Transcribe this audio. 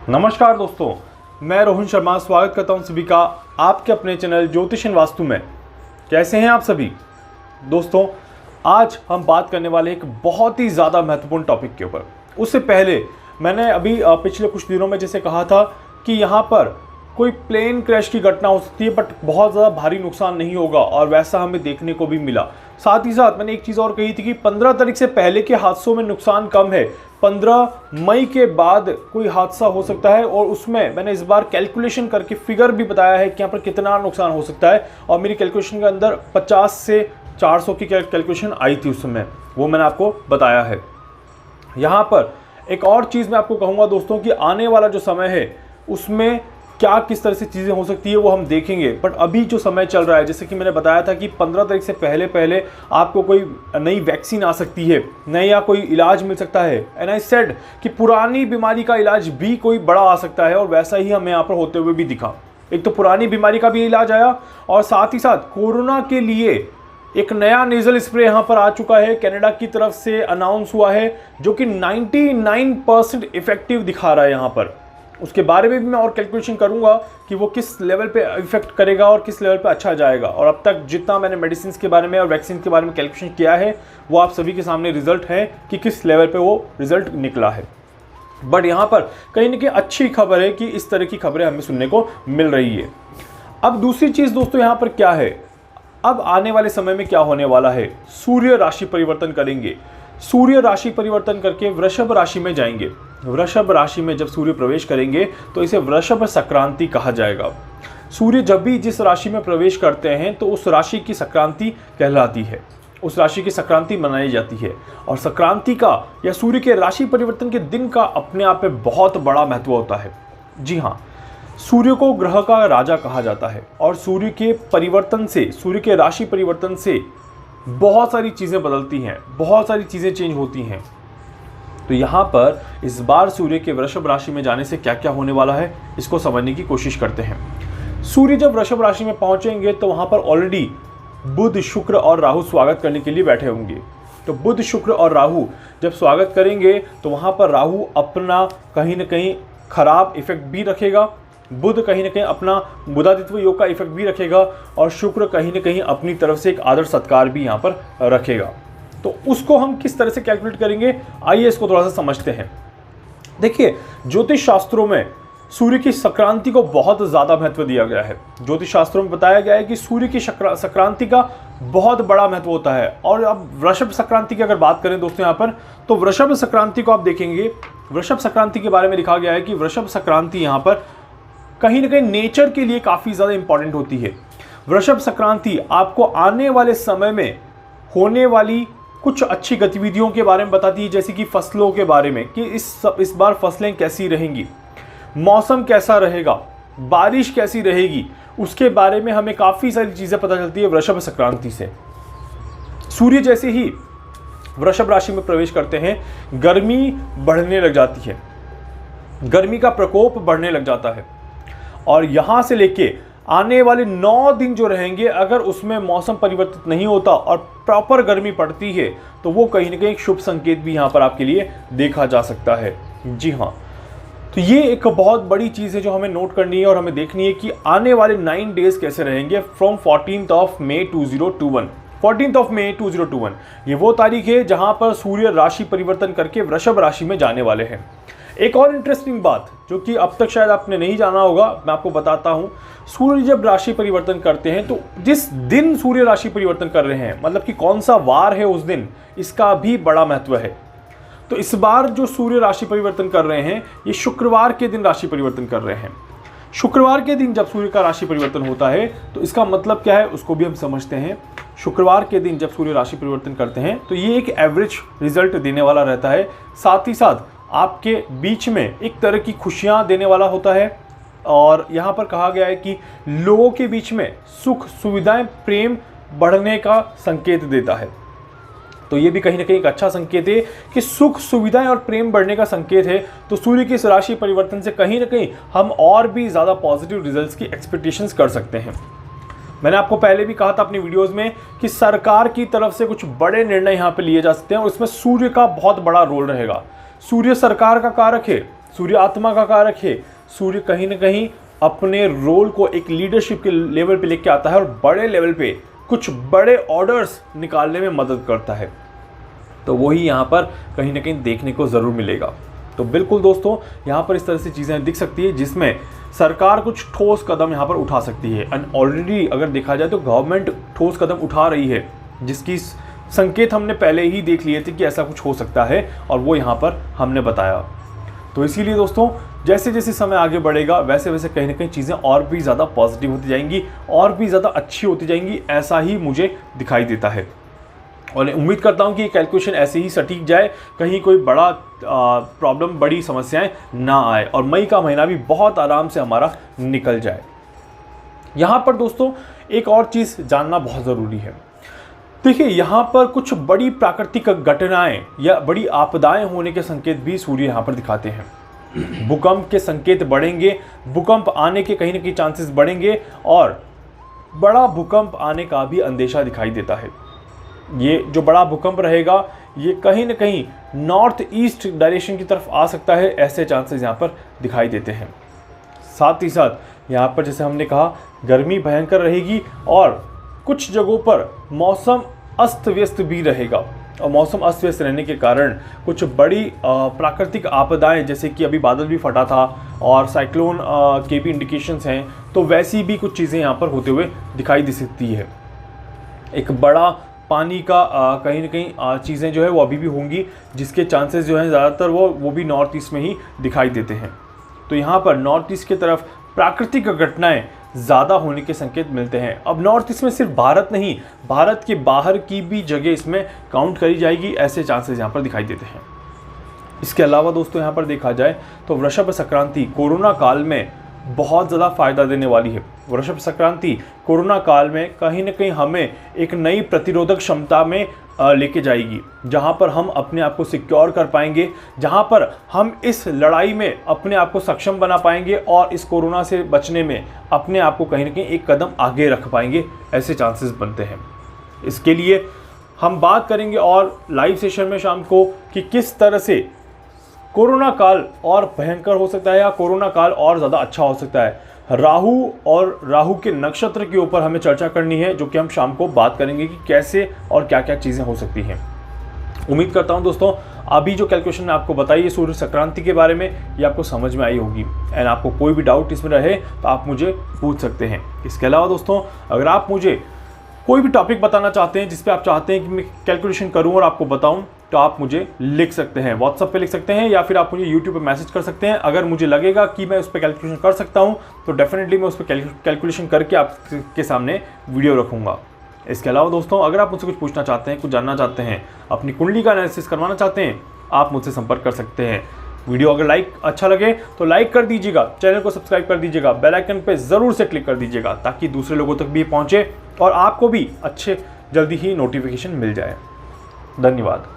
नमस्कार दोस्तों, मैं रोहन शर्मा स्वागत करता हूं सभी का आपके अपने चैनल ज्योतिष एंड वास्तु में। कैसे हैं आप सभी दोस्तों? आज हम बात करने वाले एक बहुत ही ज़्यादा महत्वपूर्ण टॉपिक के ऊपर। उससे पहले मैंने अभी पिछले कुछ दिनों में जैसे कहा था कि यहाँ पर कोई प्लेन क्रैश की घटना हो सकती है बट बहुत ज़्यादा भारी नुकसान नहीं होगा, और वैसा हमें देखने को भी मिला। साथ ही साथ मैंने एक चीज़ और कही थी कि 15 तारीख से पहले के हादसों में नुकसान कम है, 15 मई के बाद कोई हादसा हो सकता है, और उसमें मैंने इस बार कैलकुलेशन करके फिगर भी बताया है कि यहाँ पर कितना नुकसान हो सकता है। और मेरी कैलकुलेशन के अंदर 50 से 400 की कैलकुलेशन आई थी उस समय, वो मैंने आपको बताया है। यहाँ पर एक और चीज़ मैं आपको कहूँगा दोस्तों कि आने वाला जो समय है उसमें क्या किस तरह से चीज़ें हो सकती है वो हम देखेंगे। बट अभी जो समय चल रहा है, जैसे कि मैंने बताया था कि 15 तारीख से पहले पहले आपको कोई नई वैक्सीन आ सकती है, नया कोई इलाज मिल सकता है। एंड आई सेड कि पुरानी बीमारी का इलाज भी कोई बड़ा आ सकता है, और वैसा ही हमें यहाँ पर होते हुए भी दिखा। एक तो पुरानी बीमारी का भी इलाज आया, और साथ ही साथ कोरोना के लिए एक नया नेजल स्प्रे यहाँ पर आ चुका है, कनाडा की तरफ से अनाउंस हुआ है, जो कि 99% इफेक्टिव दिखा रहा है यहाँ पर। उसके बारे में भी मैं और कैलकुलेशन करूंगा कि वो किस लेवल पे इफेक्ट करेगा और किस लेवल पे अच्छा जाएगा। और अब तक जितना मैंने मेडिसिन के बारे में और वैक्सीन के बारे में कैलकुलेशन किया है वो आप सभी के सामने रिजल्ट है कि किस लेवल पे वो रिजल्ट निकला है। बट यहाँ पर कहीं ना कहीं अच्छी खबर है कि इस तरह की खबरें हमें सुनने को मिल रही है। अब दूसरी चीज़ दोस्तों यहाँ पर क्या है, अब आने वाले समय में क्या होने वाला है, सूर्य राशि परिवर्तन करेंगे। सूर्य राशि परिवर्तन करके वृषभ राशि में जाएंगे। वृषभ राशि में जब सूर्य प्रवेश करेंगे तो इसे वृषभ संक्रांति कहा जाएगा। सूर्य जब भी जिस राशि में प्रवेश करते हैं तो उस राशि की संक्रांति कहलाती है, उस राशि की संक्रांति मनाई जाती है। और संक्रांति का या सूर्य के राशि परिवर्तन के दिन का अपने आप में बहुत बड़ा महत्व होता है। जी हाँ, सूर्य को ग्रह का राजा कहा जाता है, और सूर्य के परिवर्तन से, सूर्य के राशि परिवर्तन से बहुत सारी चीज़ें बदलती हैं, बहुत सारी चीज़ें चेंज होती हैं। तो यहाँ पर इस बार सूर्य के वृषभ राशि में जाने से क्या क्या होने वाला है इसको समझने की कोशिश करते हैं। सूर्य जब वृषभ राशि में पहुँचेंगे तो वहाँ पर ऑलरेडी बुध, शुक्र और राहु स्वागत करने के लिए बैठे होंगे। तो बुध, शुक्र और राहु जब स्वागत करेंगे तो वहाँ पर राहु अपना कहीं ना कहीं खराब इफेक्ट भी रखेगा, बुध कहीं ना कहीं अपना बुधादित्व योग का इफेक्ट भी रखेगा, और शुक्र कहीं ना कहीं अपनी तरफ से एक आदर सत्कार भी यहाँ पर रखेगा। तो उसको हम किस तरह से कैलकुलेट करेंगे, आइए इसको थोड़ा सा समझते हैं। देखिए, ज्योतिष शास्त्रों में सूर्य की संक्रांति को बहुत ज़्यादा महत्व दिया गया है। ज्योतिष शास्त्रों में बताया गया है कि सूर्य की संक्रांति का बहुत बड़ा महत्व होता है। और अब वृषभ संक्रांति की अगर बात करें दोस्तों यहाँ पर, तो वृषभ संक्रांति को आप देखेंगे, वृषभ संक्रांति के बारे में लिखा गया है कि वृषभ संक्रांति यहाँ पर कहीं ना कहीं नेचर के लिए काफ़ी ज़्यादा इंपॉर्टेंट होती है। वृषभ संक्रांति आपको आने वाले समय में होने वाली कुछ अच्छी गतिविधियों के बारे में बताती है, जैसे कि फसलों के बारे में कि इस बार फसलें कैसी रहेंगी, मौसम कैसा रहेगा, बारिश कैसी रहेगी, उसके बारे में हमें काफ़ी सारी चीज़ें पता चलती है वृषभ संक्रांति से। सूर्य जैसे ही वृषभ राशि में प्रवेश करते हैं गर्मी बढ़ने लग जाती है, गर्मी का प्रकोप बढ़ने लग जाता है। और यहाँ से लेके आने वाले 9 दिन जो रहेंगे, अगर उसमें मौसम परिवर्तित नहीं होता और प्रॉपर गर्मी पड़ती है तो वो कहीं ना कहीं एक शुभ संकेत भी यहाँ पर आपके लिए देखा जा सकता है। जी हाँ, तो ये एक बहुत बड़ी चीज़ है जो हमें नोट करनी है और हमें देखनी है कि आने वाले 9 डेज कैसे रहेंगे फ्रॉम 14 मई 2021। 14 मई 2021 ये वो तारीख है जहाँ पर सूर्य राशि परिवर्तन करके वृषभ राशि में जाने वाले हैं। एक और इंटरेस्टिंग बात जो कि अब तक शायद आपने नहीं जाना होगा, मैं आपको बताता हूँ। सूर्य जब राशि परिवर्तन करते हैं तो जिस दिन सूर्य राशि परिवर्तन कर रहे हैं, मतलब कि कौन सा वार है उस दिन, इसका भी बड़ा महत्व है। तो इस बार जो सूर्य राशि परिवर्तन कर रहे हैं ये शुक्रवार के दिन राशि परिवर्तन कर रहे हैं। शुक्रवार के दिन जब सूर्य का राशि परिवर्तन होता है तो इसका मतलब क्या है उसको भी हम समझते हैं। शुक्रवार के दिन जब सूर्य राशि परिवर्तन करते हैं तो ये एक एवरेज रिजल्ट देने वाला रहता है, साथ ही साथ आपके बीच में एक तरह की खुशियां देने वाला होता है। और यहाँ पर कहा गया है कि लोगों के बीच में सुख, सुविधाएं, प्रेम बढ़ने का संकेत देता है। तो ये भी कहीं ना कहीं एक अच्छा संकेत है कि सुख, सुविधाएं और प्रेम बढ़ने का संकेत है। तो सूर्य की इस राशि परिवर्तन से कहीं ना कहीं हम और भी ज़्यादा पॉजिटिव रिजल्ट्स की एक्सपेक्टेशंस कर सकते हैं। मैंने आपको पहले भी कहा था अपनी वीडियोस में कि सरकार की तरफ से कुछ बड़े निर्णय यहाँ पे लिए जा सकते हैं और उसमें सूर्य का बहुत बड़ा रोल रहेगा। सूर्य सरकार का कारक है, सूर्य आत्मा का कारक है। सूर्य कहीं ना कहीं अपने रोल को एक लीडरशिप के लेवल पे लेके आता है और बड़े लेवल पे कुछ बड़े ऑर्डर्स निकालने में मदद करता है। तो वही यहाँ पर कहीं ना कहीं देखने को ज़रूर मिलेगा। तो बिल्कुल दोस्तों, यहाँ पर इस तरह से चीज़ें दिख सकती है जिसमें सरकार कुछ ठोस कदम यहाँ पर उठा सकती है। एंड ऑलरेडी अगर देखा जाए तो गवर्नमेंट ठोस कदम उठा रही है, जिसकी संकेत हमने पहले ही देख लिए थे कि ऐसा कुछ हो सकता है, और वो यहाँ पर हमने बताया। तो इसीलिए दोस्तों, जैसे जैसे समय आगे बढ़ेगा वैसे वैसे कहीं ना कहीं चीज़ें और भी ज़्यादा पॉजिटिव होती जाएंगी, और भी ज़्यादा अच्छी होती जाएंगी, ऐसा ही मुझे दिखाई देता है। और उम्मीद करता हूँ कि ये कैलकुलेशन ऐसे ही सटीक जाए, कहीं कोई बड़ा प्रॉब्लम, बड़ी समस्याएं ना आए, और मई का महीना भी बहुत आराम से हमारा निकल जाए। यहाँ पर दोस्तों एक और चीज़ जानना बहुत ज़रूरी है। देखिए, यहाँ पर कुछ बड़ी प्राकृतिक घटनाएं या बड़ी आपदाएं होने के संकेत भी सूर्य यहाँ पर दिखाते हैं। भूकंप के संकेत बढ़ेंगे, भूकंप आने के कहीं ना कहीं चांसेस बढ़ेंगे, और बड़ा भूकंप आने का भी अंदेशा दिखाई देता है। ये जो बड़ा भूकंप रहेगा ये कहीं ना कहीं नॉर्थ ईस्ट डायरेक्शन की तरफ आ सकता है, ऐसे चांसेस यहाँ पर दिखाई देते हैं। साथ ही साथ यहाँ पर जैसे हमने कहा, गर्मी भयंकर रहेगी और कुछ जगहों पर मौसम अस्त व्यस्त भी रहेगा, और मौसम अस्त व्यस्त रहने के कारण कुछ बड़ी प्राकृतिक आपदाएं, जैसे कि अभी बादल भी फटा था और साइक्लोन के भी इंडिकेशंस हैं, तो वैसी भी कुछ चीज़ें यहाँ पर होते हुए दिखाई दे सकती है। एक बड़ा पानी का कहीं ना कहीं चीज़ें जो है वो अभी भी होंगी, जिसके चांसेस जो हैं ज़्यादातर वो भी नॉर्थ ईस्ट में ही दिखाई देते हैं। तो यहाँ पर नॉर्थ ईस्ट की तरफ प्राकृतिक घटनाएं ज़्यादा होने के संकेत मिलते हैं। अब नॉर्थ ईस्ट में सिर्फ भारत नहीं, भारत के बाहर की भी जगह इसमें काउंट करी जाएगी, ऐसे चांसेस यहाँ पर दिखाई देते हैं। इसके अलावा दोस्तों यहाँ पर देखा जाए तो वृषभ संक्रांति कोरोना काल में बहुत ज़्यादा फ़ायदा देने वाली है। वृषभ संक्रांति कोरोना काल में कहीं ना कहीं हमें एक नई प्रतिरोधक क्षमता में लेके जाएगी, जहां पर हम अपने आप को सिक्योर कर पाएंगे, जहां पर हम इस लड़ाई में अपने आप को सक्षम बना पाएंगे और इस कोरोना से बचने में अपने आप को कहीं ना कहीं एक कदम आगे रख पाएंगे, ऐसे चांसेस बनते हैं। इसके लिए हम बात करेंगे और लाइव सेशन में शाम को कि किस तरह से कोरोना काल और भयंकर हो सकता है या कोरोना काल और ज़्यादा अच्छा हो सकता है। राहु और राहु के नक्षत्र के ऊपर हमें चर्चा करनी है, जो कि हम शाम को बात करेंगे कि कैसे और क्या क्या चीज़ें हो सकती हैं। उम्मीद करता हूं दोस्तों अभी जो कैलकुलेशन मैं आपको बताई है सूर्य संक्रांति के बारे में, ये आपको समझ में आई होगी। एंड आपको कोई भी डाउट इसमें रहे तो आप मुझे पूछ सकते हैं। इसके अलावा दोस्तों, अगर आप मुझे कोई भी टॉपिक बताना चाहते हैं जिस पे आप चाहते हैं कि मैं कैलकुलेशन करूं और आपको बताऊं, तो आप मुझे लिख सकते हैं, व्हाट्सएप पे लिख सकते हैं, या फिर आप मुझे यूट्यूब पे मैसेज कर सकते हैं। अगर मुझे लगेगा कि मैं उस पर कैलकुलेशन कर सकता हूं तो डेफिनेटली मैं उस पर कैलकुलेशन करके आपके सामने वीडियो रखूँगा। इसके अलावा दोस्तों, अगर आप मुझसे कुछ पूछना चाहते हैं, कुछ जानना चाहते हैं, अपनी कुंडली का एनालिसिस करवाना चाहते हैं, आप मुझसे संपर्क कर सकते हैं। वीडियो अगर अच्छा लगे तो लाइक कर दीजिएगा, चैनल को सब्सक्राइब कर दीजिएगा, बेल आइकन पे ज़रूर से क्लिक कर दीजिएगा ताकि दूसरे लोगों तक भी पहुँचे और आपको भी अच्छे जल्दी ही नोटिफिकेशन मिल जाए। धन्यवाद।